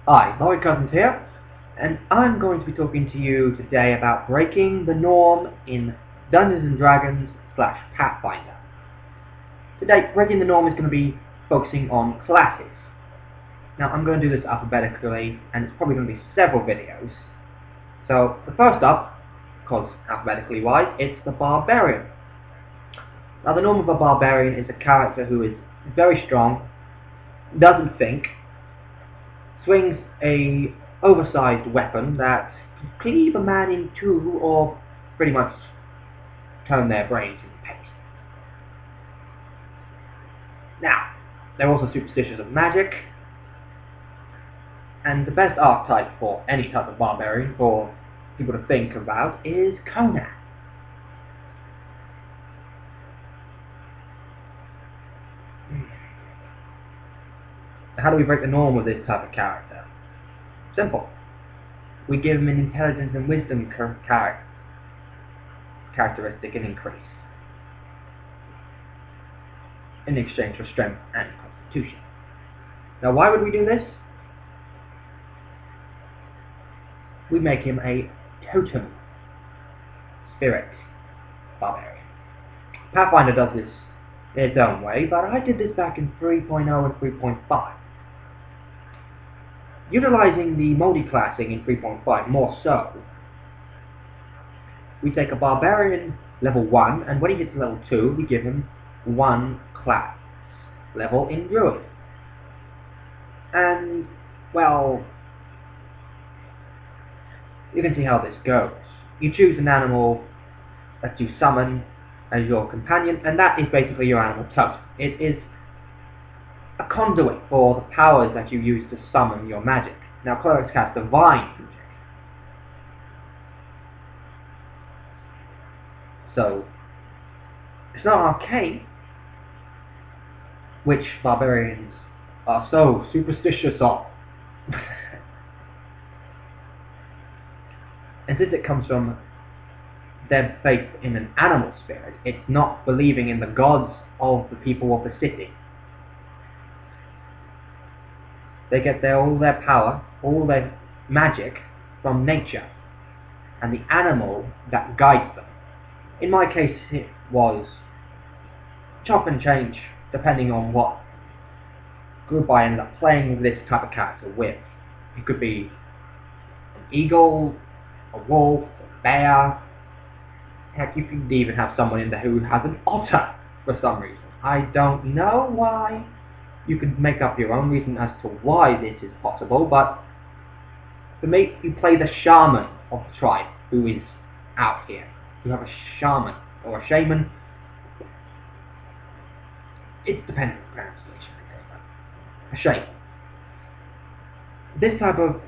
Hi, Lloyd Cousins here, and I'm going to be talking to you today about breaking the norm in Dungeons and Dragons slash Pathfinder. Today, breaking the norm is going to be focusing on classes. Now, I'm going to do this alphabetically, and it's probably going to be several videos. So, the first up, because alphabetically wise, it's the Barbarian. Now, the norm of a Barbarian is a character who is very strong, doesn't think, swings a oversized weapon that can cleave a man in two or pretty much turn their brains into paste. Now, they're also superstitious of magic, and the best archetype for any type of barbarian for people to think about is Conan. How do we break the norm with this type of character? Simple. We give him an intelligence and wisdom characteristic and increase in exchange for strength and constitution. Now, why would we do this? We make him a totem spirit barbarian. Pathfinder does this in its own way, but I did this back in 3.0 and 3.5. Utilizing the multi-classing in 3.5 more so, we take a barbarian level 1, and when he hits level 2, we give him 1 class level in druid. And, well, you can see how this goes. You choose an animal that you summon as your companion, and that is basically your animal totem. It is a conduit for the powers that you use to summon your magic. Now, clerics cast divine magic, so it's not arcane, which barbarians are so superstitious of. And since it comes from their faith in an animal spirit, it's not believing in the gods of the people of the city. They get all their power, all their magic from nature and the animal that guides them. In my case, it was chop and change depending on what group I ended up playing this type of character with. It could be an eagle, a wolf, a bear. Heck, you could even have someone in there who has an otter for some reason. I don't know why. You can make up your own reason as to why this is possible, but for me, you play the shaman of the tribe who is out here. You have a shaman or a shaman. It depends on the pronunciation, a shaman. This type of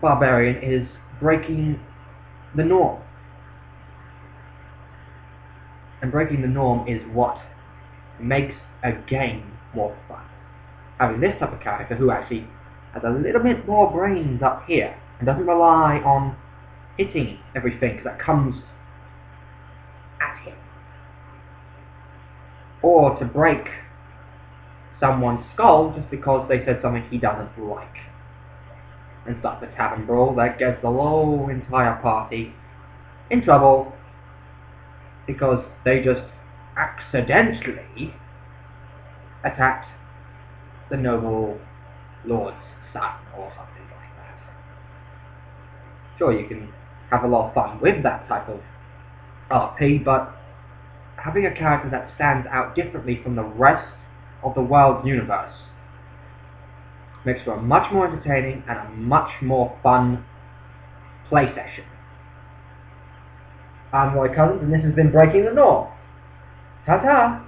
barbarian is breaking the norm. And breaking the norm is what makes a game more fun. Having this type of character who actually has a little bit more brains up here and doesn't rely on hitting everything that comes at him, or to break someone's skull just because they said something he doesn't like, and start the tavern brawl that gets the whole entire party in trouble because they just accidentally attacked the noble lord's son or something like that. Sure, you can have a lot of fun with that type of RP, but having a character that stands out differently from the rest of the world's universe makes for a much more entertaining and a much more fun play session. I'm Roy Cousins, and this has been Breaking the Norm. Ta-ta!